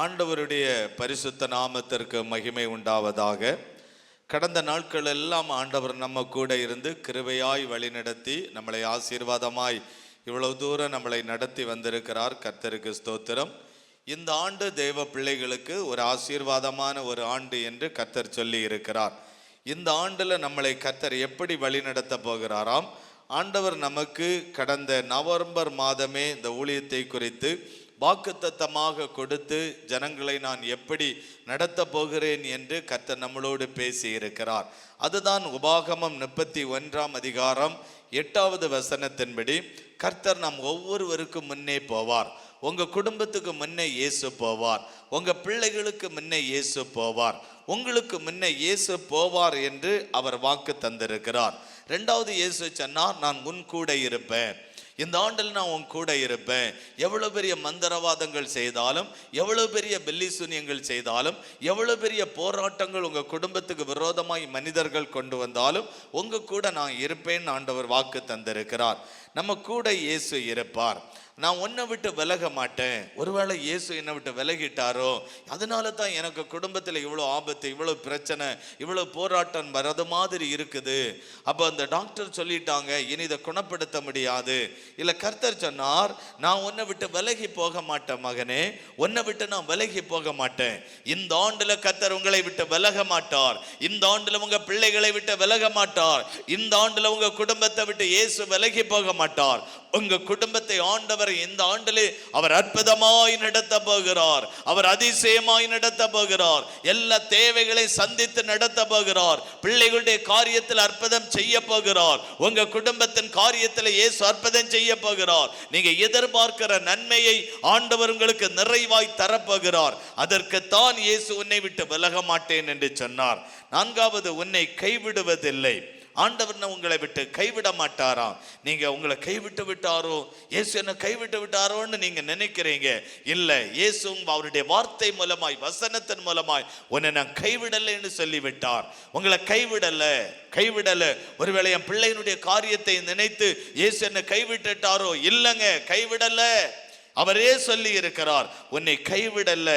ஆண்டவருடைய பரிசுத்த நாமத்திற்கு மகிமை உண்டாவதாக. கடந்த நாட்கள் எல்லாம் ஆண்டவர் நம்ம கூட இருந்து கிருபையாய் வழிநடத்தி நம்மளை ஆசீர்வாதமாய் இவ்வளவு தூரம் நம்மளை நடத்தி வந்திருக்கிறார். கர்த்தருக்கு ஸ்தோத்திரம். இந்த ஆண்டு தேவ பிள்ளைகளுக்கு ஒரு ஆசீர்வாதமான ஒரு ஆண்டு என்று கர்த்தர் சொல்லி இருக்கிறார். இந்த ஆண்டில் நம்மளை கர்த்தர் எப்படி வழிநடத்த போகிறாராம்? ஆண்டவர் நமக்கு கடந்த நவம்பர் மாதமே இந்த ஊழியத்தை குறித்து வாக்குத்தத்தமாக கொடுத்து ஜனங்களை நான் எப்படி நடத்த போகிறேன் என்று கர்த்தர் நம்மளோடு பேசி இருக்கிறார். அதுதான் உபாகமம் 31 அதிகாரம் 8வது வசனத்தின்படி கர்த்தர் நம் ஒவ்வொருவருக்கும் முன்னே போவார். உங்க குடும்பத்துக்கு முன்னே இயேசு போவார். உங்க பிள்ளைகளுக்கு முன்னே இயேசு போவார். உங்களுக்கு முன்னே இயேசு போவார் என்று அவர் வாக்கு தந்திருக்கிறார். 2வது இயேசு சொன்னார், நான் உன் கூட இருப்பேன். இந்த ஆண்டில் நான் உன் கூட இருப்பேன். எவ்வளவு பெரிய மந்திரவாதங்கள் செய்தாலும், எவ்வளவு பெரிய பெல்லி சூனியங்கள் செய்தாலும், எவ்வளவு பெரிய போராட்டங்கள் உங்க குடும்பத்துக்கு விரோதமாய் மனிதர்கள் கொண்டு வந்தாலும் உங்க கூட நான் இருப்பேன் ஆண்டவர் வாக்கு தந்திருக்கிறார். நம்ம கூட இயேசு இருப்பார். நான் உன்னை விட்டு விலக மாட்டேன். ஒருவேளை இயேசு என்னை விட்டு விலகிட்டாரோ, அதனால தான் எனக்கு குடும்பத்தில் இவ்வளோ ஆபத்து, இவ்வளோ பிரச்சனை, இவ்வளோ போராட்டம் வரது மாதிரி இருக்குது. அப்போ அந்த டாக்டர் சொல்லிட்டாங்க, இனி இதை குணப்படுத்த முடியாது. இல்லை, கர்த்தர் சொன்னார், நான் உன்னை விட்டு விலகி போக மாட்டேன் மகனே, உன்னை விட்டு நான் விலகி போக மாட்டேன். இந்த ஆண்டுல கர்த்தர் உங்களை விட்டு விலக மாட்டார். இந்த ஆண்டுல உங்க பிள்ளைகளை விட்டு விலக மாட்டார். இந்த ஆண்டுல உங்க குடும்பத்தை விட்டு இயேசு விலகி போக மாட்டார். உங்க குடும்பத்தை ஆண்டவர் இந்த ஆண்டிலே அவர் அற்புதமாய் நடத்த போகிறார். அவர் அதிசயமாய் நடத்த போகிறார். எல்லா தேவைகளை சந்தித்து நடத்த போகிறார். பிள்ளைகளுடைய காரியத்தில் அற்புதம் செய்ய போகிறார். உங்க குடும்பத்தின் காரியத்தில் இயேசு அற்புதம் செய்ய போகிறார். நீங்க எதிர்பார்க்கிற நன்மையை ஆண்டவர் உங்களுக்கு நிறைவாய் தரப்போகிறார். அதற்குத்தான் இயேசு உன்னை விட்டு விலக மாட்டேன் என்று சொன்னார். 4வது, உன்னை கைவிடுவதில்லை. ஆண்டவர் உங்களை விட்டு கைவிட மாட்டாராம். நீங்க உங்களை கைவிட்டு விட்டாரோ, இயேசு என்ன கைவிட்டு விட்டாரோன்னு நீங்க நினைக்கிறீங்க. இல்லை, இயேசு அவருடைய வார்த்தை மூலமாய், வசனத்தின் மூலமாய் உன்னை நான் கைவிடலைன்னு சொல்லிவிட்டார். உங்களை கைவிடல. ஒருவேளை என் பிள்ளையினுடைய காரியத்தை நினைத்து இயேசு என்ன கைவிட்டுட்டாரோ, இல்லைங்க, கைவிடல. அவரே சொல்லி இருக்கிறார், உன்னை கைவிடல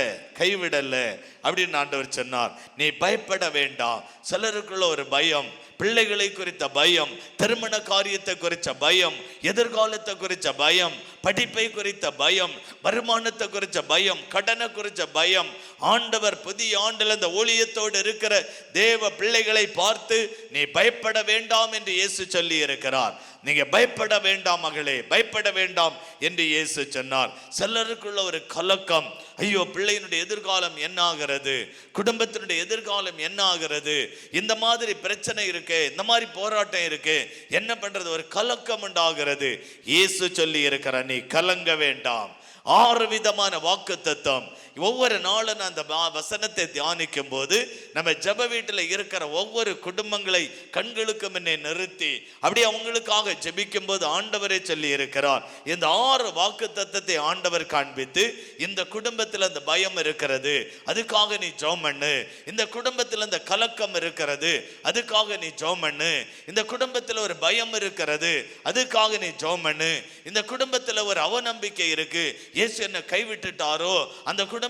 அப்படின்னு ஆண்டவர் சொன்னார். நீ பயப்பட வேண்டாம். சிலருக்குள்ள ஒரு பயம், பிள்ளைகளை குறித்த பயம், திருமண காரியத்தை குறித்த பயம், எதிர்காலத்தை குறித்த பயம், படிப்பை குறித்த பயம், வருமானத்தை குறித்த பயம், கடனை குறித்த பயம். ஆண்டவர் புதிய ஆண்டில் அந்த ஊழியத்தோடு இருக்கிற தேவ பிள்ளைகளை பார்த்து நீ பயப்பட வேண்டாம் என்று இயேசு சொல்லி இருக்கிறார். நீங்க பயப்பட வேண்டாம் மகளே, பயப்பட வேண்டாம் என்று இயேசு சொன்னார். சிலருக்குள்ள ஒரு கலக்கம், ஐயோ பிள்ளையினுடைய எதிர்காலம் என்ன ஆகிறது, குடும்பத்தினுடைய எதிர்காலம் என்ன ஆகிறது, இந்த மாதிரி பிரச்சனை இருக்கு, இந்த மாதிரி போராட்டம் இருக்கு, என்ன பண்றது, ஒரு கலக்கம் உண்டாகிறது. இயேசு சொல்லி இருக்கிற நீ கலங்க வேண்டாம். 6 விதமான வாக்குத்தத்தம். ஒவ்வொரு நாளும் அந்த வசனத்தை தியானிக்கும் போது நம்ம ஜெப வீட்டில் இருக்கிற ஒவ்வொரு குடும்பங்களை கண்களுக்கு முன்னே நிறுத்தி அப்படி அவங்களுக்காக ஜெபிக்கும் போது ஆண்டவரே சொல்லி இருக்கிறார். இந்த 6 வாக்குத்தத்தத்தை ஆண்டவர் காண்பித்து, இந்த குடும்பத்தில் அந்த பயம் இருக்கிறது, அதுக்காக நீ ஜெபம் பண்ணு. இந்த குடும்பத்தில் அந்த கலக்கம் இருக்கிறது, அதுக்காக நீ ஜெபம் பண்ணு. இந்த குடும்பத்தில் ஒரு பயம் இருக்கிறது, அதுக்காக நீ ஜெபம் பண்ணு. இந்த குடும்பத்தில் ஒரு அவநம்பிக்கை இருக்கு, இயேசு என்ன கைவிட்டுட்டாரோ, அந்த குடும்பத்துக்காய்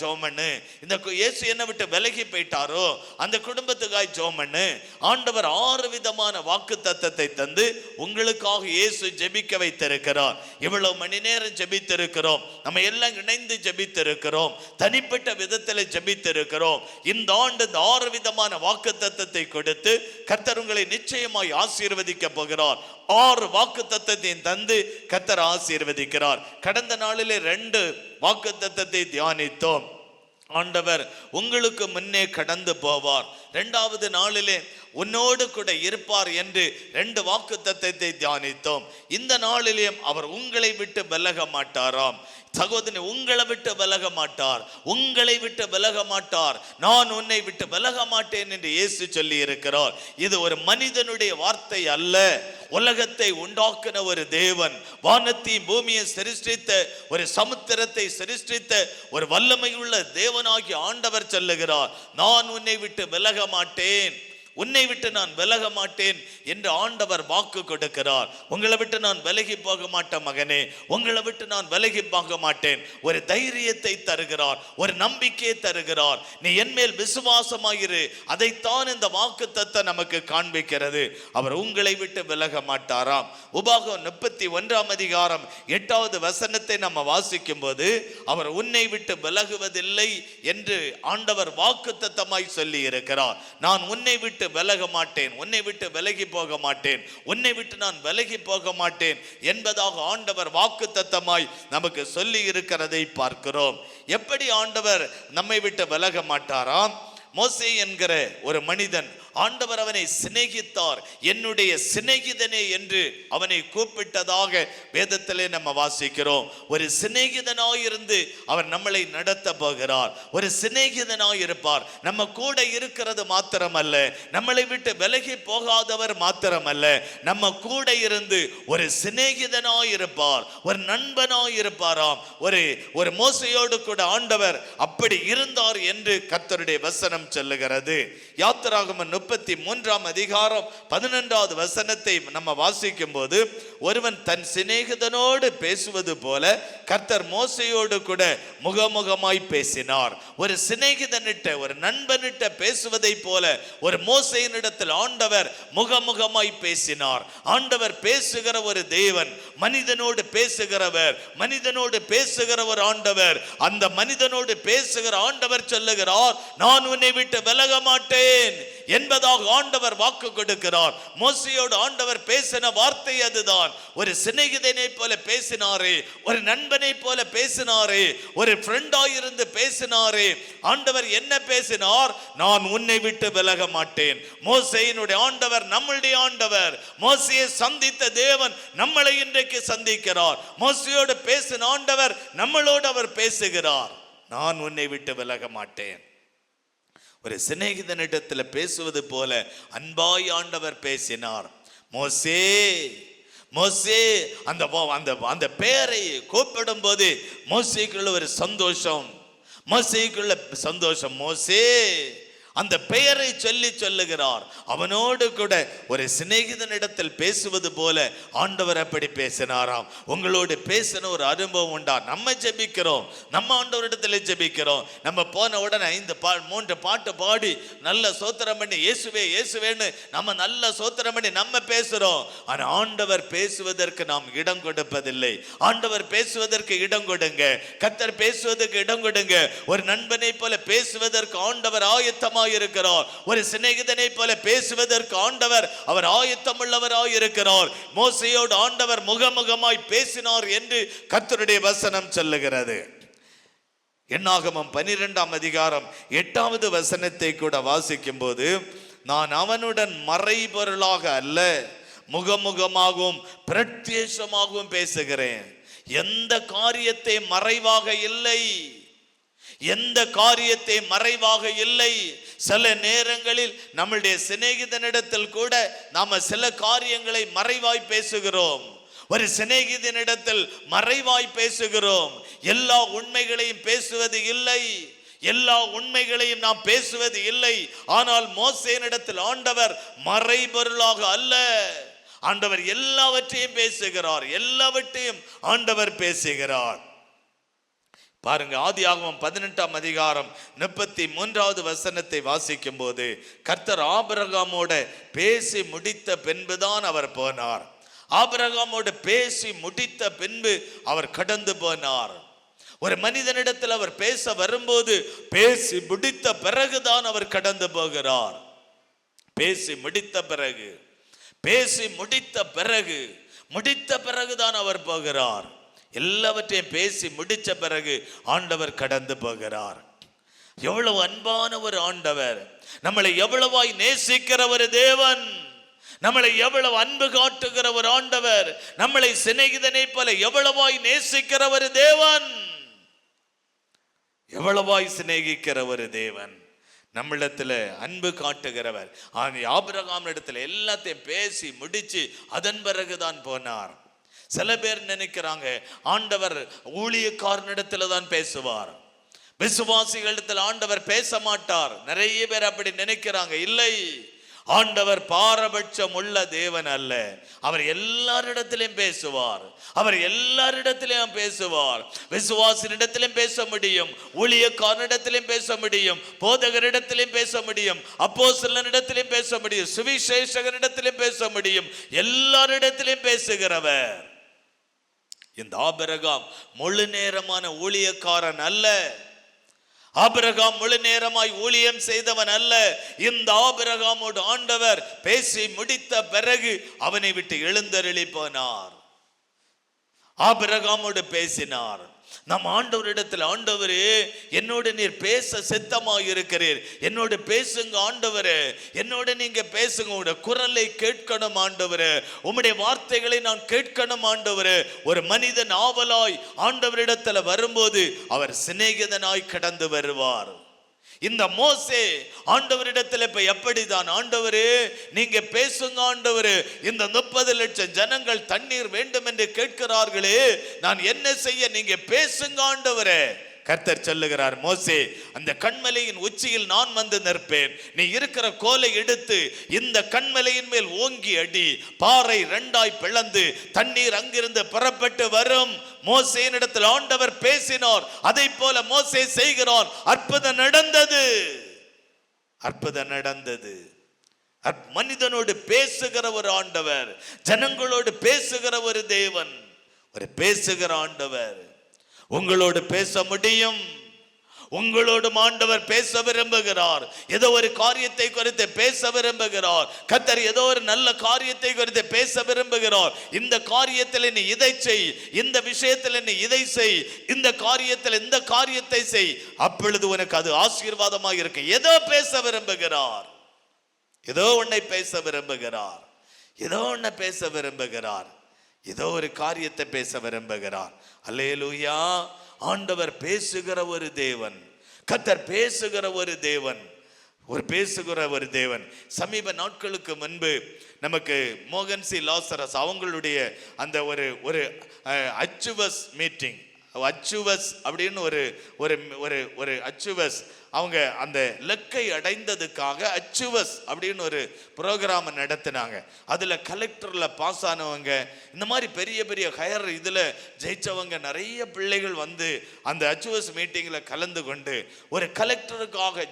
ஜெபம் பண்ணு. இந்த இயேசு என்ன விட்டு விலகி போயிட்டாரோ, அந்த குடும்பத்துக்காய் ஜெபம் பண்ணு. ஆண்டவர் 6 விதமான வாக்குத்தத்தத்தை தந்து உங்களுக்காக இயேசு ஜெபிக்க வைத்திருக்கிறார். இவ்வளவு மணி நேரம் ஜெபித்திருக்கிறோம், நம்ம எல்லாம் இணைந்து ஜெபித்திருக்கிறோம், தனிப்பட்ட விதத்தில் ஜெபித்திருக்கிறோம். இந்த ஆண்டு இந்த 6 விதமான வாக்குத்தத்தத்தை கொடுத்து கர்த்தர் உங்களை நிச்சயமாய் ஆசீர்வதிக்க போகிறார். 6 வாக்குத்தத்தத்தை தந்து கர்த்தர் ஆசீர்வதிக்கிறார். கடந்த நாளிலே 2 வாக்குத்தத்தத்தை தியானித்தோம். ஆண்டவர் உங்களுக்கு முன்னே கடந்து போவார். 2வது நாளிலே உன்னோடு கூட இருப்பார் என்று 2 வாக்குத்தத்தத்தை தியானித்தோம். இந்த நாளிலேயும் அவர் உங்களை விட்டு விலக மாட்டாராம். சகோதரி, உங்களை விட்டு விலக மாட்டார், உங்களை விட்டு விலக மாட்டார். நான் உன்னை விட்டு விலக மாட்டேன் என்று இயேசு சொல்லி இருக்கிறார். இது ஒரு மனிதனுடைய வார்த்தை அல்ல. உலகத்தை உண்டாக்கின ஒரு தேவன், வானத்தையும் பூமியை சிருஷ்டித்த, ஒரு சமுத்திரத்தை சிருஷ்டித்த ஒரு வல்லமையுள்ள தேவனாகிய ஆண்டவர் சொல்லுகிறார், நான் உன்னை விட்டு விலக மாட்டேன். உன்னை விட்டு நான் விலக மாட்டேன் என்று ஆண்டவர் வாக்கு கொடுக்கிறார். உங்களை விட்டு நான் விலகி போக மாட்டேன் மகனே, உங்களை விட்டு நான் விலகி போக மாட்டேன். ஒரு தைரியத்தை தருகிறார், ஒரு நம்பிக்கையை தருகிறார். நீ என் மேல் விசுவாசமாயிரு. அதைத்தான் இந்த வாக்கு தத்தம் நமக்கு காண்பிக்கிறது. அவர் உங்களை விட்டு விலக மாட்டாராம். உபாகம் 31 அதிகாரம் 8வது வசனத்தை நம்ம வாசிக்கும் போது அவர் உன்னை விட்டு விலகுவதில்லை என்று ஆண்டவர் வாக்கு தத்தமாய் சொல்லி இருக்கிறார். நான் உன்னை விட்டு விலக மாட்டேன், உன்னை விட்டு விலகி போக மாட்டேன், உன்னை விட்டு நான் விலகி போக மாட்டேன் என்பதாக ஆண்டவர் வாக்கு தத்தமாய் நமக்கு சொல்லி இருக்கிறதை பார்க்கிறோம். எப்படி ஆண்டவர் நம்மை விட்டு விலக மாட்டாராம்? மோசே என்கிற ஒரு மனிதன், ஆண்டவர் அவனை சிநேகித்தார். என்னுடைய சிநேகிதனே என்று அவனை கூப்பிட்டதாக வேதத்திலே நம்ம வாசிக்கிறோம். ஒரு சிநேகிதனாயிருந்து அவர் நம்மளை நடத்த போகிறார். ஒரு சிநேகிதனாயிருப்பார். நம்ம கூட இருக்கிறது மாத்திரமல்ல, நம்மளை விட்டு விலகி போகாதவர் மாத்திரமல்ல, நம்ம கூட இருந்து ஒரு சிநேகிதனாயிருப்பார், ஒரு நண்பனாயிருப்பாராம். ஒரு மோசையோடு கூட ஆண்டவர் அப்படி இருந்தார் என்று கர்த்தருடைய வசனம் சொல்லுகிறது. யாத்திராகமம் 33 அதிகாரம் 11வது வசனத்தை நம்ம வாசிக்கும் போது, ஒருவன் தன் சிநேகிதனோடு பேசுவது போல கர்த்தர் மோசையோடு கூட முகமுகமாய் பேசினார். ஒரு சிநேகிதனிட்ட, ஒரு நண்பனிட்ட பேசுவதை போல ஒரு மோசையினிடத்தில் ஆண்டவர் முகமுகமாய் பேசினார். ஆண்டவர் பேசுகிற ஒரு தேவன், மனிதனோடு பேசுகிறவர், மனிதனோடு பேசுகிற ஒரு ஆண்டவர். அந்த மனிதனோடு பேசுகிற ஆண்டவர் சொல்லுகிறார், நான் உன்னை விட்டு விலக மாட்டேன் என்பதாக ஆண்டவர் வாக்கு கொடுக்கிறார். மோசையோடு ஆண்டவர் பேசின வார்த்தை அதுதான். ஒரு சிநேகிதனை போல பேசினாரே, ஒரு நண்பனை போல பேசினாரே, ஒரு ஃப்ரெண்டாய் இருந்து பேசினாரே. ஆண்டவர் என்ன பேசினார்? நான் உன்னை விட்டு விலக மாட்டேன். மோசையினுடைய ஆண்டவர் நம்முடைய ஆண்டவர். மோசையை சந்தித்த தேவன் நம்மளை இன்றைக்கு சந்திக்கிறார். மோசையோடு பேசின ஆண்டவர் நம்மளோடு அவர் பேசுகிறார். நான் உன்னை விட்டு விலக மாட்டேன். ஒரு சிநேகிதனிடத்தில் பேசுவது போல அன்பாய் ஆண்டவர் பேசினார். மோசே மோசே அந்த பெயரை கூப்பிடும் போது மோசேக்குள்ள ஒரு சந்தோஷம், மோசேக்குள்ள சந்தோஷம். மோசே அந்த பெயரை சொல்லி சொல்லுகிறார். அவனோடு கூட ஒரு சிநேகிதனிடத்தில் பேசுவது போல ஆண்டவர் அப்படி பேசினாராம். உங்களோடு பேசின ஒரு அனுபவம் உண்டா? நம்ம ஜெபிக்கிறோம், நம்ம ஆண்டவரிடத்தில் ஜெபிக்கிறோம். நம்ம போன உடனே 3 பாட்டு பாடி நல்ல சோத்திரம் பண்ணி இயேசுவே இயேசுவேன்னு நம்ம நல்ல சோத்திரம் பண்ணி நம்ம பேசுறோம். ஆனா ஆண்டவர் பேசுவதற்கு நாம் இடம் கொடுப்பதில்லை. ஆண்டவர் பேசுவதற்கு இடம் கொடுங்க, கர்த்தர் பேசுவதற்கு இடம் கொடுங்க. ஒரு நண்பனை போல பேசுவதற்கு ஆண்டவர் ஆயத்தமா இருக்கிறார். ஒரு சிநேகிதனை போல பேசுவதற்கு ஆண்டவர் அவர் ஆயத்தம் உள்ளவராய் இருக்கிறார். மோசையோடு ஆண்டவர் முகமுகமாய் பேசினார் என்று கர்த்தருடைய வசனம் சொல்லுகிறது. என்னாகமம் 12 அதிகாரம் 8வது வசனத்தை கூட வாசிக்கும் போது, நான் அவனுடன் மறைபொருளாக அல்ல, முகமுகமாகவும் பிரத்யேகமாகவும் பேசுகிறேன். எந்த காரியத்தை மறைவாக இல்லை, எந்த காரியத்தை மறைவாக இல்லை. சில நேரங்களில் நம்முடைய சிநேகிதனிடத்தில் கூட நாம சில காரியங்களை மறைவாய் பேசுகிறோம். ஒரு சிநேகிதனிடத்தில் மறைவாய் பேசுகிறோம். எல்லா உண்மைகளையும் பேசுவது இல்லை, எல்லா உண்மைகளையும் நாம் பேசுவது இல்லை. ஆனால் மோசேயினிடத்தில் ஆண்டவர் மறைபொருளாக அல்ல, ஆண்டவர் எல்லாவற்றையும் பேசுகிறார். எல்லாவற்றையும் ஆண்டவர் பேசுகிறார். பாருங்க, ஆதியாகமம் 18 அதிகாரம் 33வது வசனத்தை வாசிக்கும் போது, கர்த்தர் ஆபிரகாமோட பேசி முடித்த பின்புதான் அவர் போனார். ஆபிரகாமோடு பேசி முடித்த பின்பு அவர் கடந்து போனார். ஒரு மனிதனிடத்தில் அவர் பேச வரும்போது பேசி முடித்த பிறகுதான் அவர் கடந்து போகிறார். பேசி முடித்த பிறகு, பேசி முடித்த பிறகு, முடித்த பிறகுதான் அவர் போகிறார். எல்லாவற்றையும் பேசி முடிச்ச பிறகு ஆண்டவர் கடந்து போகிறார். எவ்வளவு அன்பான ஒரு ஆண்டவர், நம்மளை எவ்வளவாய் நேசிக்கிற ஒரு தேவன், நம்மளை எவ்வளவு அன்பு காட்டுகிற ஒரு ஆண்டவர், நம்மளை சிநேகிதனை போல எவ்வளவாய் நேசிக்கிற ஒரு தேவன், எவ்வளவாய் சிநேகிக்கிற ஒரு தேவன், நம்மிடத்துல அன்பு காட்டுகிறவர். ஆபிரகாம் இடத்துல எல்லாத்தையும் பேசி முடிச்சு அதன் பிறகுதான் போனார். சில பேர் நினைக்கிறாங்க ஆண்டவர் ஊழியக்காரனிடத்துல தான் பேசுவார், விசுவாசிகளிடத்தில் ஆண்டவர் பேச மாட்டார். நிறைய பேர் அப்படி நினைக்கிறாங்க. இல்லை, ஆண்டவர் பாரபட்சம் உள்ள தேவன் அல்ல. அவர் எல்லாரிடத்திலும் பேசுவார். அவர் எல்லாரிடத்திலும் பேசுவார். விசுவாசனிடத்திலும் பேச முடியும், ஊழியக்காரனிடத்திலும் பேச முடியும், போதகரிடத்திலும் பேச முடியும், அப்போஸ்தலனிடத்திலும் பேச முடியும், சுவிசேஷகரிடத்திலும் பேச முடியும். எல்லாரிடத்திலும் பேசுகிறவர். இந்த ஆபிரகாம் முழு நேரமான ஊழியக்காரன் அல்ல. ஆபிரகாம் முழு நேரமாய் ஊழியம் செய்தவன் அல்ல. இந்த ஆபிரகாமோடு ஆண்டவர் பேசி முடித்த பிறகு அவனை விட்டு எழுந்தருளி போனார். ஆபிரகாமோடு பேசினார். நம் ஆண்டவரிடத்தில், ஆண்டவரே என்னோடு நீர் பேச சித்தமாக இருக்கிறீர், என்னோடு பேசுங்க ஆண்டவரே, என்னோடு நீங்க பேசுங்க, உங்களுடைய குரலை கேட்கணும் ஆண்டவரே, உம்முடைய வார்த்தைகளை நான் கேட்கணும் ஆண்டவரே. ஒரு மனிதன் ஆவலாய் ஆண்டவரிடத்தில் வரும்போது அவர் சிநேகிதனாய் கடந்து வருவார். இந்த மோசே ஆண்டவரிடத்தில் இப்ப எப்படிதான், ஆண்டவரே நீங்க பேசுங்க ஆண்டவரே, இந்த 30 லட்சம் ஜனங்கள் தண்ணீர் வேண்டும் என்று கேட்கிறார்களே, நான் என்ன செய்ய, நீங்க பேசுங்க ஆண்டவரே. கர்த்தர் சொல்லுகிறார், மோசே அந்த கண்மலையின் உச்சியில் நான் வந்து நிற்பேன், நீ இருக்கிற கோலை எடுத்து இந்த கண்மலையின் மேல் ஓங்கி அடி, பாறை 2ஆய் பிளந்து தண்ணீர் அங்கிருந்து புறப்பட்டு வரும். மோசேனிடத்தில் ஆண்டவர் பேசினார், அதை போல மோசே செய்கிறான். அற்புதம் நடந்தது, அற்புதம் நடந்தது. மனிதனோடு பேசுகிற ஒரு ஆண்டவர், ஜனங்களோடு பேசுகிற ஒரு தேவன், ஒரு பேசுகிற ஆண்டவர். உங்களோடு பேச முடியும். உங்களோடு ஆண்டவர் பேச விரும்புகிறார். ஏதோ ஒரு காரியத்தை குறித்து பேச விரும்புகிறார். கர்த்தர் ஏதோ ஒரு நல்ல காரியத்தை குறித்து பேச விரும்புகிறார். இந்த காரியத்தில் நீ இதை செய், இந்த விஷயத்தில் நீ இதை செய், இந்த காரியத்தில் இந்த காரியத்தை செய், அப்பொழுது உனக்கு அது ஆசீர்வாதமாக இருக்கு. ஏதோ பேச விரும்புகிறார், ஏதோ உன்னை பேச விரும்புகிறார், ஏதோ உன்னை பேச விரும்புகிறார், ஏதோ ஒரு காரியத்தை பேச விரும்புகிறார். அல்லேலூயா. ஆண்டவர் பேசுகிற ஒரு தேவன், கர்த்தர் பேசுகிற ஒரு தேவன், ஒரு பேசுகிற ஒரு தேவன். சமீப நாட்களுக்கு முன்பு நமக்கு மோகன் சி லாசரஸ் அவங்களுடைய அந்த ஒரு அச்சுவஸ் மீட்டிங், அச்சுவஸ் அப்படின்னு ஒரு அச்சுவஸ், அவங்க அந்த லக்கை அடைந்ததுக்காக அச்சுவஸ் அப்படின்னு ஒரு ப்ரோக்ராம் நடத்தினாங்க. அதில் கலெக்டரில் பாஸ் ஆனவங்க, இந்த மாதிரி பெரிய பெரிய ஹையர் இதில் ஜெயிச்சவங்க நிறைய பிள்ளைகள் வந்து அந்த அச்சுவஸ் மீட்டிங்கில் கலந்து கொண்டு, ஒரு கலெக்டருக்காக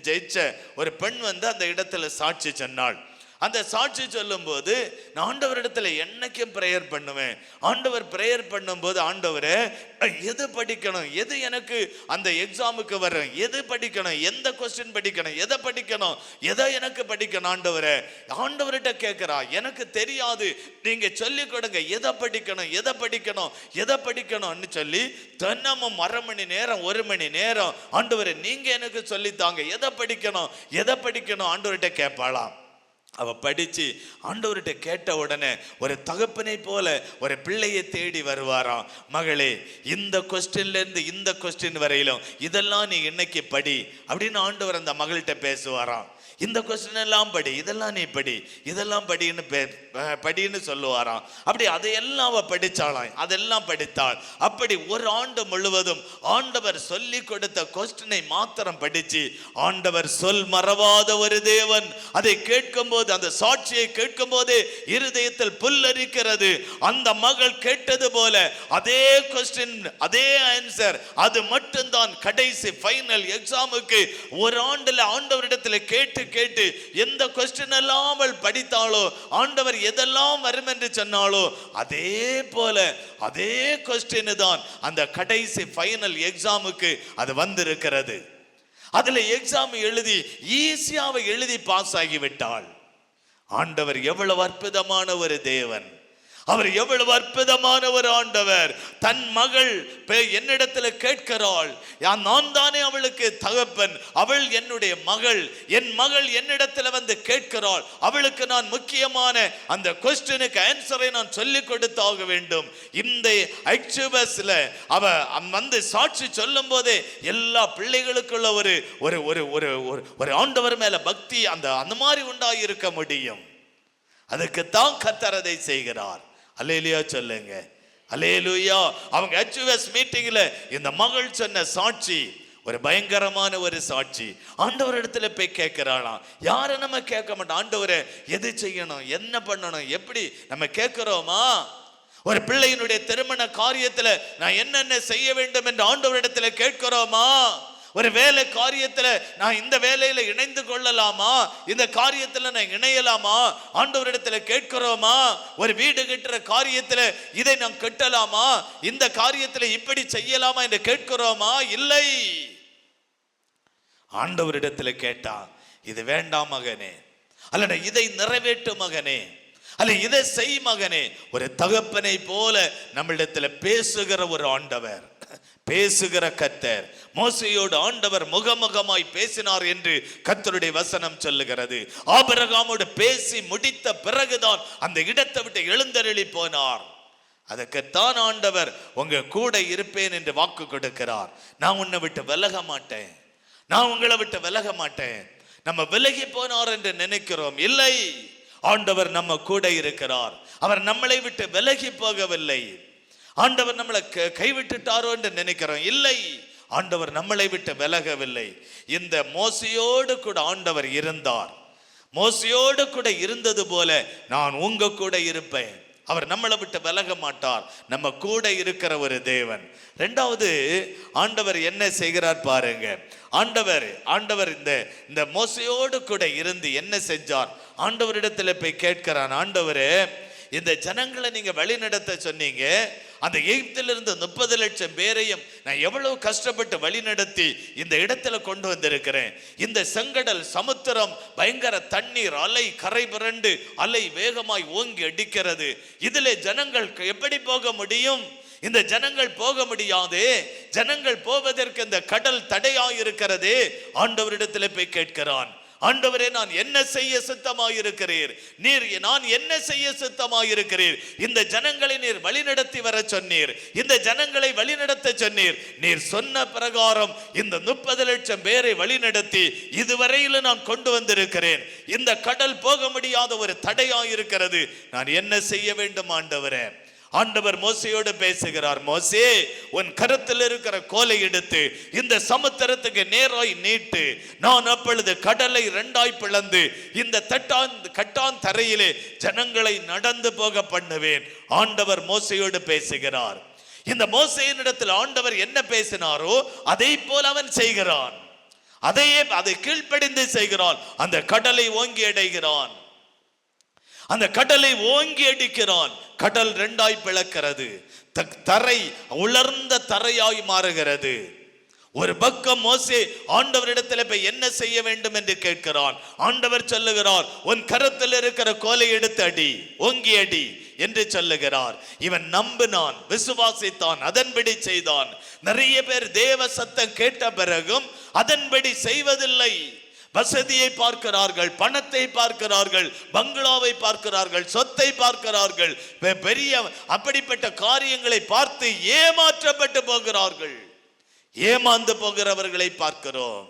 ஜெயிச்ச ஒரு பெண் வந்து அந்த இடத்துல சாட்சி சொன்னாள். அந்த சாட்சி சொல்லும் போது நான் ஆண்டவரிடத்துல என்னைக்கும் பிரேயர் பண்ணுவேன். ஆண்டவர் பிரேயர் பண்ணும்போது, ஆண்டவரே எது படிக்கணும், எது எனக்கு அந்த எக்ஸாமுக்கு வரும், எது படிக்கணும், எந்த கொஸ்டின் படிக்கணும், எதை படிக்கணும், எதை எனக்கு படிக்கணும் ஆண்டவரே. ஆண்டவர்கிட்ட கேட்கிறா, எனக்கு தெரியாது, நீங்க சொல்லி கொடுங்க, எதை படிக்கணும், எதை படிக்கணும், எதை படிக்கணும்னு சொல்லி தினமும் 1/2 மணி நேரம் 1 மணி நேரம், ஆண்டவரே நீங்க எனக்கு சொல்லித்தாங்க, எதை படிக்கணும், எதை படிக்கணும் ஆண்டவர்கிட்ட கேட்பாளாம். அவ படிச்சு ஆண்டவர்கிட்ட கேட்ட உடனே ஒரு தகப்பனை போல ஒரு பிள்ளையை தேடி வருவாராம். மகளே, இந்த கொஸ்டின்ல இருந்து இந்த கொஸ்டின் வரையிலும் இதெல்லாம் நீ இன்னைக்கு படி அப்படின்னு ஆண்டவர் அந்த மகள்கிட்ட பேசுவாராம். இந்த கொஸ்டின் எல்லாம் படி, இதெல்லாம் நீ படி, இதெல்லாம் படின்னு சொல்லுவாராம். அப்படி அதையெல்லாம் அவ படிச்சாளாம், அதெல்லாம் படித்தாள். அப்படி ஒரு ஆண்டு முழுவதும் ஆண்டவர் சொல்லி கொடுத்த கொஸ்டினை மாத்திரம் படிச்சு, ஆண்டவர் சொல் மறவாத ஒரு தேவன். அதை கேட்கும் போது, அந்த சாட்சியை கேட்கும் போது இருதயத்தில் புல்லரிக்கிறது. அந்த மகள் கேட்டது போல அதே கொஸ்டின், அதே ஆன்சர், அது மட்டும்தான் கடைசி ஃபைனல் எக்ஸாமுக்கு ஒரு ஆண்டுல ஆண்டவரிடத்தில் கேட்டு கேட்டு எந்த கொஸ்டின் எல்லாம் அவள் படித்தாளோ, ஆண்டவர் எதெல்லாம் வரும் என்று சொன்னாலோ, அதே போல அதே கொஸ்டின் தான் அந்த கடைசி ஃபைனல் எக்ஸாமுக்கு அது வந்திருக்கிறது. அதுல எக்ஸாம் எழுதி ஈஸியாவை எழுதி பாஸ் ஆகிவிட்டாள். ஆண்டவர் எவ்வளவு அற்புதமான ஒரு தேவன், அவர் எவ்வளவு அற்புதமான ஒரு ஆண்டவர். தன் மகள் என்னிடத்துல கேட்கிறாள், நான் தானே அவளுக்கு தகப்பன், அவள் என்னுடைய மகள், என் மகள் என்னிடத்துல வந்து கேட்கிறாள், அவளுக்கு நான் முக்கியமான அந்த கொஸ்டினுக்கு ஆன்சரை நான் சொல்லிக் கொடுத்தாக வேண்டும். இந்த ஐச்சுவஸ்ல அவ வந்து சாட்சி சொல்லும் போதே எல்லா பிள்ளைகளுக்குள்ள ஒரு ஒரு ஒரு ஒரு ஆண்டவர் மேல பக்தி அந்த மாதிரி உண்டாகி இருக்க முடியும். அதுக்குத்தான் கர்த்தர் அதை செய்கிறார். அல்லேலூயா சொல்லுங்க, அல்லேலூயா. அவங்க HUS மீட்டிங்ல இந்த மகள் சொன்ன சாட்சி ஒரு பயங்கரமான ஒரு சாட்சி. ஆண்டவர் இடத்துல போய் கேட்கிறாளாம். யாரை நம்ம கேட்க மாட்டோம். ஆண்டவரை எது செய்யணும், என்ன பண்ணணும், எப்படி நம்ம கேட்கிறோமா? ஒரு பிள்ளையினுடைய திருமண காரியத்துல நான் என்னென்ன செய்ய வேண்டும் என்று ஆண்டவரிடத்துல கேட்கிறோமா? ஒரு வேலை காரியத்துல நான் இந்த வேலையில இணைந்து கொள்ளலாமா, இந்த காரியத்துல நான் இணையலாமா, ஆண்டவரிடத்துல கேட்கிறோமா? ஒரு வீடு கட்டுற காரியத்துல இதை நான் கட்டலாமா, இந்த காரியத்துல இப்படி செய்யலாமா என்று கேட்கிறோமா? இல்லை. ஆண்டவரிடத்துல கேட்டா இது வேண்டாம் மகனே, அல்ல இதை நிறைவேற்று மகனே, அல்ல இதை செய் மகனே. ஒரு தகப்பனை போல நம்மளிடத்துல பேசுகிற ஒரு ஆண்டவர், பேசுகிற கர்த்தர். மோசேயோடு ஆண்டவர் முகமுகமாய் பேசினார் என்று கர்த்தருடைய வசனம் சொல்லுகிறது. ஆபிரகாமோடு பேசி முடித்த பிறகுதான் அந்த இடத்தை விட்டு எழுந்தருளி போனார். அதுக்குத்தான் ஆண்டவர் உங்க கூட இருப்பேன் என்று வாக்கு கொடுக்கிறார். நான் உன்னை விட்டு விலக மாட்டேன், நான் உங்களை விட்டு விலக மாட்டேன். நம்ம விலகி போனார் என்று நினைக்கிறோம். இல்லை, ஆண்டவர் நம்ம கூட இருக்கிறார். அவர் நம்மளை விட்டு விலகி போகவில்லை. ஆண்டவர் நம்மளை கைவிட்டுட்டாரோ என்று நினைக்கிறோம். இல்லை, ஆண்டவர் நம்மளை விட்டு விலகவில்லை. இந்த மோசையோடு கூட ஆண்டவர் இருந்தார். மோசையோடு கூட இருந்தது போல நான் உங்க கூட இருப்பேன். அவர் நம்மளை விட்டு விலக மாட்டார். நம்ம கூட இருக்கிற ஒரு தேவன். ரெண்டாவது, ஆண்டவர் என்ன செய்கிறார் பாருங்க. ஆண்டவர் இந்த மோசையோடு கூட இருந்து என்ன செஞ்சார்? ஆண்டவரிடத்துல போய் கேட்கிறான். ஆண்டவரே, இந்த ஜனங்களை நீங்க வழி நடத்த சொன்னீங்க. அந்த எகிப்திலிருந்து 30 லட்சம் பேரையும் நான் எவ்வளவு கஷ்டப்பட்டு வழி நடத்தி இந்த இடத்துல கொண்டு வந்திருக்கிறேன். இந்த செங்கடல் சமுத்திரம் பயங்கர தண்ணீர், அலை கரை புரண்டு அலை வேகமாய் ஓங்கி அடிக்கிறது. இதுல ஜனங்கள் எப்படி போக முடியும்? இந்த ஜனங்கள் போக முடியாதே. ஜனங்கள் போவதற்கு இந்த கடல் தடையாயிருக்கிறதே. ஆண்டவரிடத்துல போய் கேட்கிறான். ஆண்டவரே, நான் என்ன செய்ய சித்தமாயிருக்கிறீர்? நீர் நான் என்ன செய்ய சித்தமாயிருக்கிறீர்? இந்த ஜனங்களை நீர் வழிநடத்தி வர சொன்னீர், இந்த ஜனங்களை வழிநடத்த சொன்னீர். நீர் சொன்ன பிரகாரம் இந்த 30 லட்சம் பேரை வழிநடத்தி இதுவரையில நான் கொண்டு வந்திருக்கிறேன். இந்த கடல் போக முடியாத ஒரு தடையாயிருக்கிறது. நான் என்ன செய்ய வேண்டும் ஆண்டவரே? ஆண்டவர் மோசையோடு பேசுகிறார். மோசே, உன் கரத்தில் இருக்கிற கோலை எடுத்து இந்த சமுத்திரத்துக்கு நேராய் நீட்டு. நான் அப்பொழுது கடலை 2ஆய் பிளந்து இந்த கட்டான் தரையிலே ஜனங்களை நடந்து போக பண்ணுவேன். ஆண்டவர் மோசையோடு பேசுகிறார். இந்த மோசையின் இடத்தில் ஆண்டவர் என்ன பேசினாரோ அதை போல அவன் செய்கிறான். அதை கீழ்ப்படிந்து செய்கிறான். அந்த கடலை ஓங்கி அடைகிறான். அந்த கடலை ஓங்கி அடிக்கிறான். கடல் 2ஆய் பிளக்கிறது. தரை உலர்ந்த தரையாய் மாறுகிறது. ஒரு பக்கம் மோசே ஆண்டவரிடத்தில் போய் என்ன செய்ய வேண்டும் என்று கேட்கிறான். ஆண்டவர் சொல்லுகிறார், உன் கரத்தில் இருக்கிற கோலை எடுத்து அடி, ஓங்கி அடி என்று சொல்லுகிறார். இவன் நம்பினான், விசுவாசித்தான், அதன்படி செய்தான். நிறைய பேர் தேவ சத்தம் கேட்ட பிறகும் அதன்படி செய்வதில்லை. வசதியை பார்க்கிறார்கள், பணத்தை பார்க்கிறார்கள், பங்களாவை பார்க்கிறார்கள், சொத்தை பார்க்கிறார்கள், பெரிய அப்படிப்பட்ட காரியங்களை பார்த்து ஏமாற்றப்பட்டு போகிறார்கள். ஏமாந்து போகிறவர்களை பார்க்கிறோம்.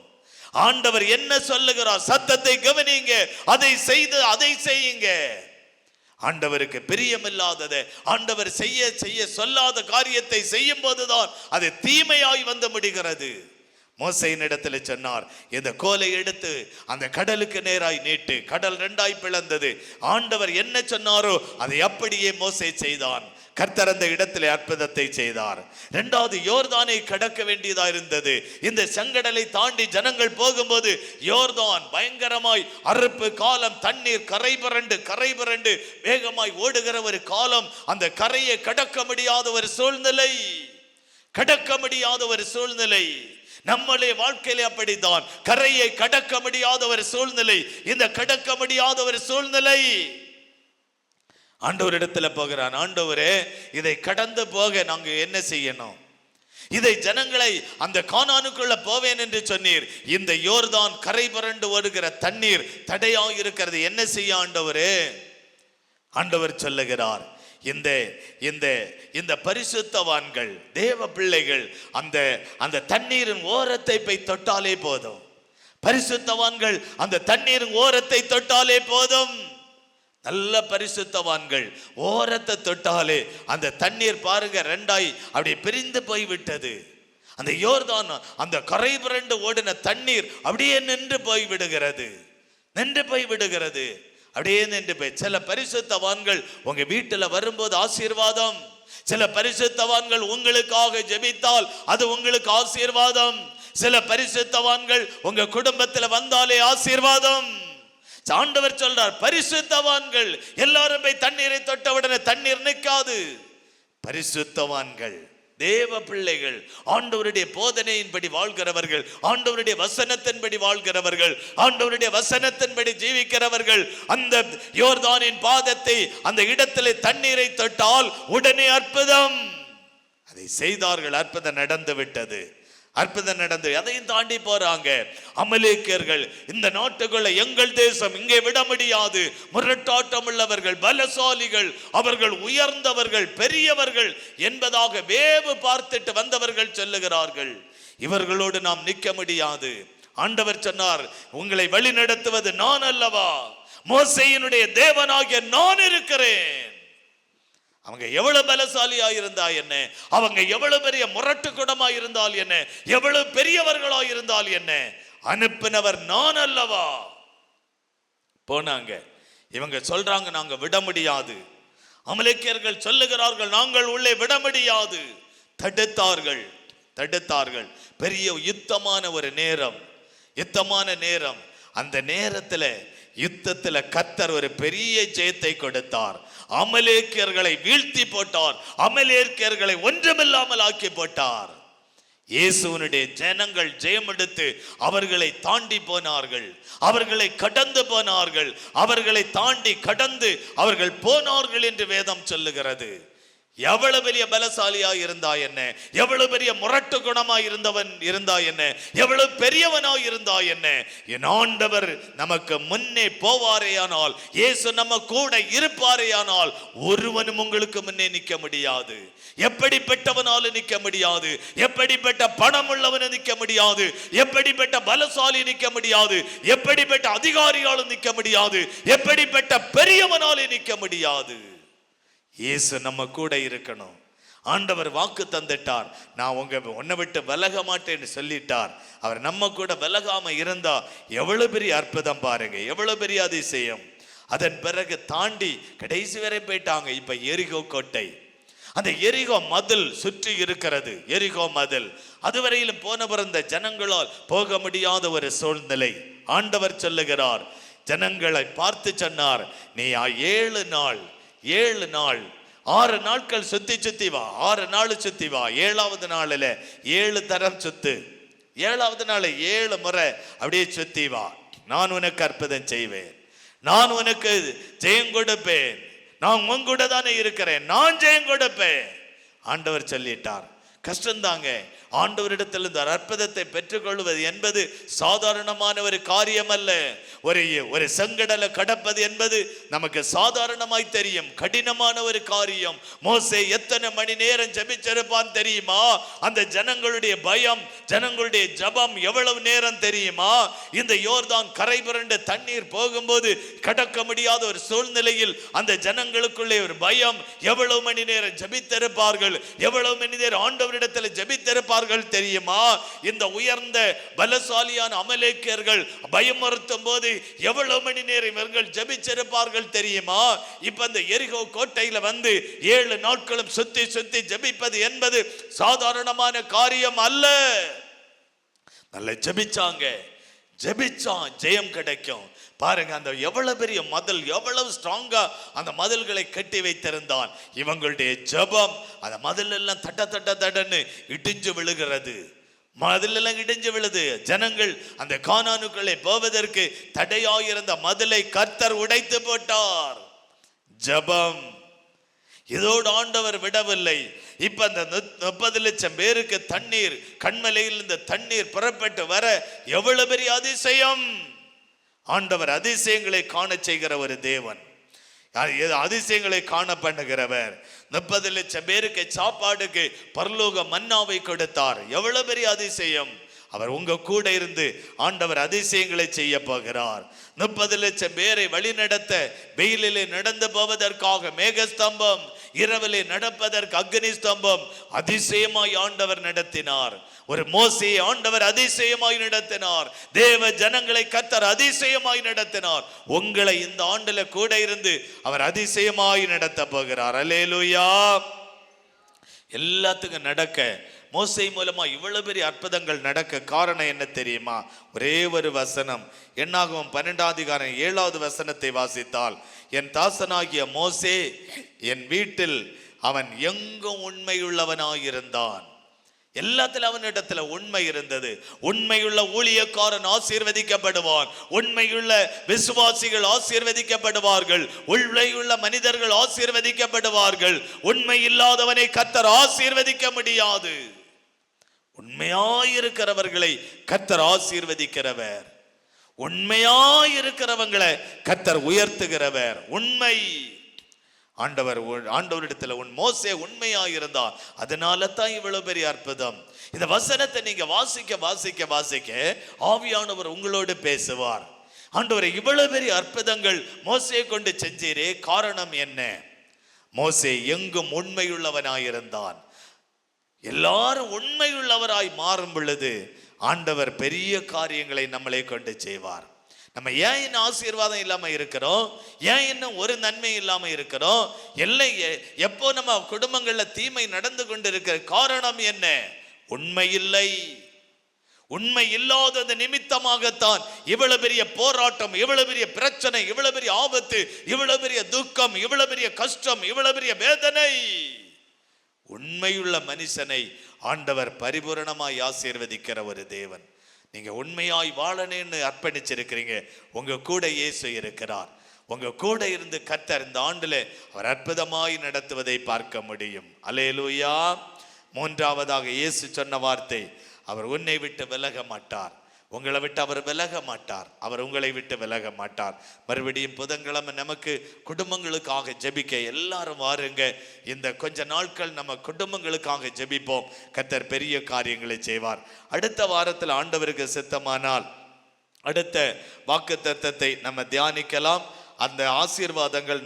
ஆண்டவர் என்ன சொல்லுகிறார்? சத்தத்தை கவனிங்க, அதை செய்யுங்க. ஆண்டவருக்கு பிரியமில்லாததை ஆண்டவர் செய்ய சொல்லாத காரியத்தை செய்யும் போதுதான் அது தீமையாய் வந்து முடிகிறது. மோசையின் இடத்துல சொன்னார், இந்த கோலை எடுத்து அந்த கடலுக்கு நேராய் நீட்டு. கடல் 2ஆய் பிளந்தது. ஆண்டவர் என்ன சொன்னாரோ அதை அப்படியே மோசே செய்தான். கர்த்தர் அந்த இடத்திலே அற்புதத்தை செய்தார். இரண்டாவது, யோர்தானை கடக்க வேண்டியதா இருந்தது. இந்த செங்கடலை தாண்டி ஜனங்கள் போகும்போது யோர்தான் பயங்கரமாய் அறுப்பு காலம், தண்ணீர் கரை புரண்டு வேகமாய் ஓடுகிற ஒரு காலம். அந்த கரையை கடக்க முடியாத ஒரு சூழ்நிலை நம்முடைய வாழ்க்கையில அப்படித்தான். கரையை கடக்க முடியாத ஒரு சூழ்நிலை. இந்த கடக்க முடியாத ஒரு சூழ்நிலை. ஆண்டவர் இடத்துல போகிறான். ஆண்டவரே, இதை கடந்து போக நாங்க என்ன செய்யணும்? இதை ஜனங்களை அந்த கானானுக்குள்ள போவேன் என்று சொன்னீர். இந்த யோர்தான் கரை புரண்டு ஓடுகிற தண்ணீர் தடையாக இருக்கிறது. என்ன செய்ய ஆண்டவரே? ஆண்டவர் சொல்லுகிறார், இந்த பரிசுத்தவான்கள் தேவ பிள்ளைகள் அந்த தண்ணீரின் ஓரத்தை போய் தொட்டாலே போதும். பரிசுத்தவான்கள் அந்த தண்ணீரின் ஓரத்தை தொட்டாலே போதும். நல்ல பரிசுத்தவான்கள் ஓரத்தை தொட்டாலே அந்த தண்ணீர் பாருங்க 2ஆய் அப்படி பிரிந்து போய் விட்டது. அந்த யோர்தான் அந்த கரை புரண்டு ஓடின தண்ணீர் அப்படியே நின்று போய் விடுகிறது, நின்று போய் விடுகிறது, அப்படியே நின்று போய். சில பரிசுத்தவான்கள் உங்க வீட்டுல வரும்போது ஆசீர்வாதம், சில பரிசுத்தவான்கள் உங்களுக்காக ஜெபித்தால் அது உங்களுக்கு ஆசீர்வாதம், சில பரிசுத்தவான்கள் உங்க குடும்பத்துல வந்தாலே ஆசீர்வாதம். ஆண்டவர் சொல்றார், பரிசுத்தவான்கள் எல்லாரும் போய் தண்ணீரை தொட்டவுடனே தண்ணீர் நிற்காது. பரிசுத்தவான்கள் தேவ பிள்ளைகள், ஆண்டவருடைய போதனையின்படி வாழ்கிறவர்கள், ஆண்டவருடைய வசனத்தின்படி வாழ்கிறவர்கள், ஆண்டவருடைய வசனத்தின்படி ஜீவிக்கிறவர்கள் அந்த யோர்தானின் பாதத்தை அந்த இடத்திலே தண்ணீரை தொட்டால் உடனே அற்புதம். அதை செய்தார்கள், அற்புதம் நடந்து விட்டது, அற்புதம் நடந்து. அதையும் தாண்டி போறாங்க அமலேக்கியர்கள். இந்த நாட்டுக்குள்ள எங்கள் தேசம் இங்கே விட முடியாது, முரட்டாட்டம் உள்ளவர்கள், பலசாலிகள், அவர்கள் உயர்ந்தவர்கள், பெரியவர்கள் என்பதாக வேவு பார்த்துட்டு வந்தவர்கள் சொல்லுகிறார்கள். இவர்களோடு நாம் நிற்க முடியாது. ஆண்டவர் சொன்னார், உங்களை வழி நடத்துவது நான் அல்லவா, மோசேயினுடைய தேவனாகிய நான் இருக்கிறேன். அவங்க எவ்வளவு பலசாலியா இருந்தா என்ன, அவங்க எவ்வளவு பெரிய முரட்டு குடமா இருந்தால் என்ன, எவ்வளவு பெரியவர்களா இருந்தால் என்ன, அனுப்பினவர் நான் அல்லவா. போனாங்க. இவங்க சொல்றாங்க நாங்க விட முடியாது. அமலேக்கியர்கள் சொல்லுகிறார்கள் நாங்கள் உள்ளே விட முடியாது. தடுத்தார்கள், தடுத்தார்கள். பெரிய யுத்தமான ஒரு நேரம், யுத்தமான நேரம். அந்த நேரத்துல யுத்தத்துல கர்த்தர் ஒரு பெரிய ஜெயத்தை கொடுத்தார். அமலேக்கியர்களை வீழ்த்தி போட்டார், அமலேக்கியர்களை ஒன்றுமில்லாமல் ஆக்கி போட்டார். இயேசுவினுடைய ஜனங்கள் ஜெயம் எடுத்து அவர்களை தாண்டி போனார்கள், அவர்களை கடந்து போனார்கள், அவர்களை தாண்டி கடந்து அவர்கள் போனார்கள் என்று வேதம் சொல்லுகிறது. எவ்வளவு பெரிய பலசாலியா இருந்தா என்ன, எவ்வளவு பெரிய முரட்டு குணமா இருந்தவன் இருந்தா என்ன, எவ்வளவு பெரியவனா இருந்தா என்ன, என் ஆண்டவர் நமக்கு முன்னே போவாரேயானால், இயேசு நம்ம கூட இருப்பாரேயானால் ஒருவனும் உங்களுக்கு முன்னே நிற்க முடியாது. எப்படிப்பட்டவனாலும் நிற்க முடியாது, எப்படிப்பட்ட பணம் உள்ளவனும் நிற்க முடியாது, எப்படிப்பட்ட பலசாலி நிற்க முடியாது, எப்படிப்பட்ட அதிகாரியாலும் நிற்க முடியாது, எப்படிப்பட்ட பெரியவனாலும் நிற்க முடியாது. இயேசு நம்ம கூட இருக்கணும். ஆண்டவர் வாக்கு தந்துட்டார், நான் உன்னை விட்டு விலக மாட்டேன்னு சொல்லிட்டார். அவர் நம்ம கூட விலகாம இருந்தா எவ்வளவு பெரிய அற்புதம் பாருங்க, எவ்வளவு பெரிய அதிசயம். அதன் பிறகு தாண்டி கடைசி வரை போயிட்டாங்க. இப்ப எரிகோ கோட்டை, அந்த எரிகோ மதில் சுற்றி இருக்கிறது. எரிகோ மதில் அதுவரையிலும் போன பிறந்த ஜனங்களால் போக முடியாத ஒரு சூழ்நிலை. ஆண்டவர் சொல்லுகிறார், ஜனங்களை பார்த்து சொன்னார், நீ 7 நாள் 6 நாட்கள் சுத்தி வா, 6 நாள் சுத்தி வா, 7வது நாளில் 7 தரம் சுத்து, 7வது நாள் 7 முறை அப்படியே சுத்தி வா, நான் உனக்கு அற்புதம் செய்வேன், நான் உனக்கு ஜெயம் கொடுப்பேன், நான் உன் கூட தானே இருக்கிறேன், நான் ஜெயம் கொடுப்பேன். ஆண்டவர் சொல்லிட்டார். கஷ்டம்தாங்க, ஆண்டவரிடத்தில் இந்த அற்புதத்தை பெற்றுக்கொள்வது என்பது சாதாரணமான ஒரு காரியம் அல்ல. ஒரு செங்கடலை கடப்பது என்பது நமக்கு சாதாரணமாய் தெரியும், கடினமான ஒரு காரியம். மோசே எத்தனை மணி நேரம் ஜெபிச்சிருப்பான் தெரியுமா? அந்த ஜனங்களுடைய பயம், ஜனங்களுடைய ஜபம் எவ்வளவு நேரம் தெரியுமா? இந்த யோர்தான் கரை புரண்டு தண்ணீர் போகும்போது கடக்க முடியாத ஒரு சூழ்நிலையில் அந்த ஜனங்களுக்குள்ளே ஒரு பயம். எவ்வளவு மணி நேரம் ஜெபித்திருப்பார்கள், எவ்வளவு மணி நேரம் ஆண்டவரிடத்தில் ஜெபித்திருப்பார்கள் தெரியுமா? இந்த உயர்ந்த பலசாலியான அமலேக்கியர்கள் பயமுறுத்தும் போது எவ்வளவு மணி நேரம் இவர்கள் ஜெபிச்சிருப்பார்கள் தெரியுமா? இப்ப இந்த எரிகோ கோட்டையில வந்து 7 நாட்களும் சுத்தி சுத்தி ஜெபிப்பது என்பது சாதாரணமான காரியம் அல்ல. நல்ல ஜெபிச்சாங்க, ஜெபிச்சா ஜெயம் கிடைக்கும். பாருங்க, அந்த எவ்வளவு பெரிய மதில், எவ்வளவு ஸ்ட்ராங்கா அந்த மதில்களை கட்டி வைத்திருந்தான். இவங்களுடைய ஜெபம் அந்த மதில் எல்லாம் தட்ட தட்ட தடன்னு இடிஞ்சு விழுகிறது, மதில் எல்லாம் இடிஞ்சு விழுது. ஜனங்கள் அந்த கானானுக்குள்ளே போவதற்கு தடையாயிருந்த மதிலை கர்த்தர் உடைத்து போட்டார். ஜெபம். இதோடு ஆண்டவர் விடவில்லை. இப்ப அந்த 30 லட்சம் பேருக்கு தண்ணீர், கண்மலையில் இந்த தண்ணீர் புறப்பட்டு வர எவ்வளவு பெரிய அதிசயம். ஆண்டவர் அதிசயங்களை காண செய்கிற ஒரு தேவன், அதிசயங்களை காண பண்ணுகிறவர். 30 லட்சம் பேருக்கு சாப்பாடுக்கு பரலோக மன்னாவை கொடுத்தார். எவ்வளவு பெரிய அதிசயம். அவர் உங்க கூட இருந்து ஆண்டவர் அதிசயங்களை செய்ய போகிறார். 30 லட்சம் பேரை வழி நடத்த வெயிலிலே நடந்து போவதற்காக மேகஸ்தம்பம், இரவிலே நடப்பதற்கு அக்னி ஸ்தம்பம் அதிசயமாய் ஆண்டவர் நடத்தினார். ஒரு மோசேயை ஆண்டவர் அதிசயமாய் நடத்தினார். தேவ ஜனங்களை கர்த்தர் அதிசயமாய் நடத்தினார். உங்களை இந்த ஆண்டுல கூட இருந்து அவர் அதிசயமாய் நடத்த போகிறார். அல்லேலூயா. எல்லாத்துக்கும் நடக்க மோசே மூலமா இவ்வளவு பெரிய அற்புதங்கள் நடக்க காரணம் என்ன தெரியுமா? ஒரே ஒரு வசனம். என்னாகும் 12 வசனத்தை வாசித்தால், என் தாசனாகிய மோசே என் வீட்டில் அவன் எங்கும் உண்மையுள்ளவனாயிருந்தான். எல்லாத்துல அவனிடத்துல உண்மை இருந்தது. உண்மையுள்ள ஊழியக்காரன் ஆசீர்வதிக்கப்படுவான். உண்மையுள்ள விசுவாசிகள் ஆசீர்வதிக்கப்படுவார்கள். உண்மையுள்ள மனிதர்கள் ஆசீர்வதிக்கப்படுவார்கள். உண்மை இல்லாதவனை கர்த்தர் ஆசீர்வதிக்க முடியாது. உண்மையாயிருக்கிறவர்களை கர்த்தர் ஆசீர்வதிக்கிறவர். உண்மையாயிருக்கிறவங்களை கர்த்தர் உயர்த்துகிறவர். உண்மை. ஆண்டவரிடத்துல மோசே உண்மையாயிருந்தான். அதனால தான் இவ்வளவு பெரிய அற்புதம். இந்த வசனத்தை நீங்க வாசிக்க வாசிக்க வாசிக்க ஆவியானவர் உங்களோடு பேசுவார். ஆண்டவரே, இவ்வளவு பெரிய அற்புதங்கள் மோசே கொண்டு செஞ்சீரே, காரணம் என்ன? மோசே எங்கும் உண்மையுள்ளவனாயிருந்தான். எல்லாரும் உண்மையுள்ளவராய் மாறும் பொழுது ஆண்டவர் பெரிய காரியங்களை நம்மளை கொண்டு செய்வார். நம்ம ஏன் இன்னும் ஆசீர்வாதம் இல்லாம இருக்கிறோம்? ஏன் இன்னும் ஒரு நன்மை இல்லாம இருக்கிறோம்? எப்போ நம்ம குடும்பங்கள்ல தீமை நடந்து கொண்டு இருக்கிற காரணம் என்ன? உண்மை இல்லை. உண்மை இல்லாதது நிமித்தமாகத்தான் இவ்வளவு பெரிய போராட்டம், இவ்வளவு பெரிய பிரச்சனை, இவ்வளவு பெரிய ஆபத்து, இவ்வளவு பெரிய துக்கம், இவ்வளவு பெரிய கஷ்டம், இவ்வளவு பெரிய வேதனை. உண்மையுள்ள மனுஷனை ஆண்டவர் பரிபூரணமாய் ஆசீர்வதிக்கிற ஒரு தேவன். நீங்க உண்மையாய் வாழணும்னு அர்ப்பணிச்சிருக்கிறீங்க. உங்க கூட இயேசு இருக்கிறார். உங்க கூட இருந்து கர்த்தர் இந்த ஆண்டுல அவர் அற்புதமாய் நடத்துவதை பார்க்க முடியும். அல்லேலூயா. மூன்றாவதாக இயேசு சொன்ன வார்த்தை, அவர் உன்னை விட்டு விலக மாட்டார். உங்களை விட்டு அவர் விலக மாட்டார். அவர் உங்களை விட்டு விலக மாட்டார். மறுபடியும் புதன்கிழமை நமக்கு குடும்பங்களுக்காக ஜெபிக்க எல்லாரும் வாருங்க. இந்த கொஞ்ச நாட்கள் நம்ம குடும்பங்களுக்காக ஜெபிப்போம். கர்த்தர் பெரிய காரியங்களை செய்வார். அடுத்த வாரத்தில் ஆண்டவருக்கு சித்தமானால் அடுத்த வாக்குத்தத்தத்தை நம்ம தியானிக்கலாம். அந்த ஆசீர்வாதங்கள்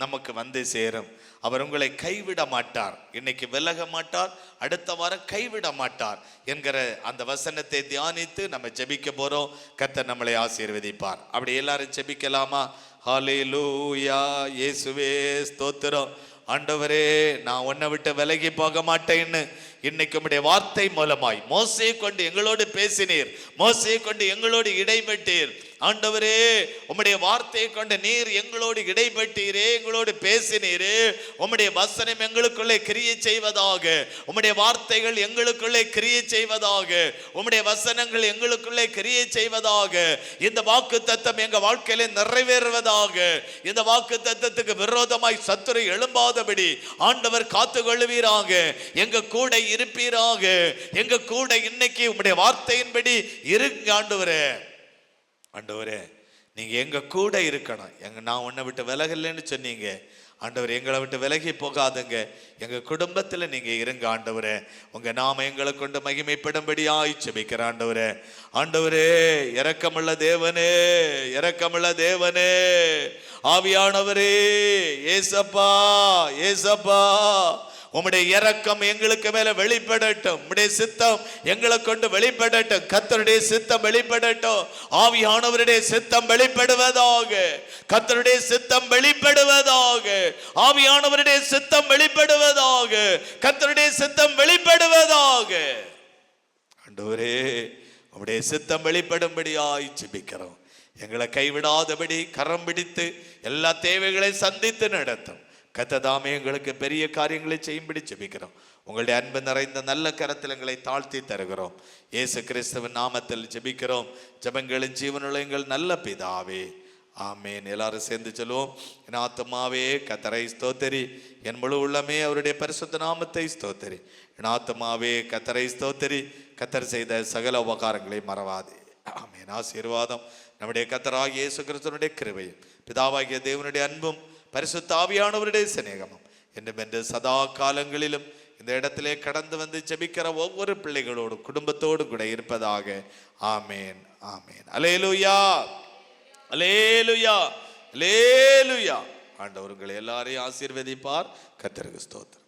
நமக்கு வந்து சேரும். அவர் உங்களை கைவிட மாட்டார். இன்னைக்கு விலக மாட்டார், அடுத்த வாரம் கைவிட மாட்டார் என்கிற அந்த வசனத்தை தியானித்து நம்ம ஜெபிக்க போறோம். கர்த்தர் நம்மளை ஆசீர்வதிப்பார். அப்படி எல்லாரும் ஜெபிக்கலாமா? ஹல்லேலூயா. இயேசுவே ஸ்தோத்திரம். ஆண்டவரே, நான் உன்னை விட்டு விலகி போக மாட்டேன்னு இன்னைக்கு உம்முடைய வார்த்தை மூலமாய் மோசே கொண்டு எங்களோடு பேசினீர். மோசே கொண்டு எங்களோடு இடைப்பட்டீர். ஆண்டவரே, உம்முடைய வார்த்தையை கொண்டு நீர் எங்களோடு இடைப்பட்டீரே, எங்களோடு பேசினீரே. உம்முடைய வசனம் எங்களுக்குள்ளே கிரியை செய்வதாக. உம்முடைய வார்த்தைகள் எங்களுக்குள்ளே கிரியை செய்வதாக. உம்முடைய வசனங்கள் எங்களுக்குள்ளே கிரியை செய்வதாக. இந்த வாக்கு தத்தம் எங்க வாழ்க்கையில நிறைவேறுவதாக. இந்த வாக்கு தத்தத்துக்கு விரோதமாய் சத்துரு எழும்பாதபடி ஆண்டவர் காத்து கொள்ளுவீராக. எங்க கூட இருப்பீராக. எங்க கூட இன்னைக்கு உம்முடைய வார்த்தையின்படி இருங்க ஆண்டவரே. ஆண்டவரே, நீங்க எங்க கூட இருக்கணும். நான் உன்னை விட்டு விலகலன்னு சொன்னீங்க. ஆண்டவர், எங்களை விட்டு விலகி போகாதுங்க. எங்க குடும்பத்துல நீங்க இருங்க ஆண்டவரே. உங்க நாம எங்களை கொண்டு மகிமைப்படும்படியாய் ஜெபிக்கிற ஆண்டவரே. ஆண்டவரே, இரக்கமுள்ள தேவனே, இரக்கமுள்ள தேவனே, ஆவியானவரே, ஏசப்பா, ஏசப்பா, உம்முடைய இரக்கம் எங்களுக்கு மேல வெளிப்படட்டும். உம்முடைய சித்தம் எங்களை கொண்டு வெளிப்படட்டும். கர்த்தருடைய சித்தம் வெளிப்படட்டும். ஆவியானவருடைய சித்தம் வெளிப்படுவதாக. கர்த்தருடைய சித்தம் வெளிப்படுவதாக. ஆவியானவருடைய சித்தம் வெளிப்படுவதாக. கர்த்தருடைய சித்தம் வெளிப்படுவதாக. ஆண்டவரே, உம்முடைய சித்தம் வெளிப்படும்படியாய் ஜெபிக்கிறோம். எங்களை கைவிடாதபடி கரம் பிடித்து எல்லா தேவைகளையும் சந்தித்து நடத்தும். கர்த்ததாமே எங்களுக்கு பெரிய காரியங்களை செய்யும்படி ஜெபிக்கிறோம். உங்களுடைய அன்பு நிறைந்த நல்ல கரத்தில் எங்களை தாழ்த்தி தருகிறோம். இயேசு கிறிஸ்துவின் நாமத்தில் ஜெபிக்கிறோம். ஜெபங்களின் ஜீவனுள்ள எங்கள் நல்ல பிதாவே, ஆமேன். எல்லாரும் சேர்ந்து சொல்லுவோம். என் ஆத்துமாவே கர்த்தரை ஸ்தோத்திரி, என் முழு உள்ளமே அவருடைய பரிசுத்த நாமத்தை ஸ்தோத்திரி. என் ஆத்துமாவே கர்த்தரை ஸ்தோத்திரி, கர்த்தர் செய்த சகல உபகாரங்களை மறவாதே. ஆமேன். ஆசீர்வாதம் நம்முடைய கர்த்தராகிய இயேசு கிறிஸ்துவினுடைய கிருபையும் பிதாவாகிய தேவனுடைய அன்பும் பரிசுத்த ஆவியானவருடைய சிநேகமும் என்று சதா காலங்களிலும் இந்த இடத்திலே கடந்து வந்து ஜெபிக்கிற ஒவ்வொரு பிள்ளைகளோடு குடும்பத்தோடு கூட இருப்பதாக. ஆமேன், ஆமேன். அல்லேலூயா, அல்லேலூயா, அல்லேலூயா. ஆண்டவர் உங்களை எல்லாரையும் ஆசீர்வதிப்பார். கர்த்தருக்கு ஸ்தோத்திரம்.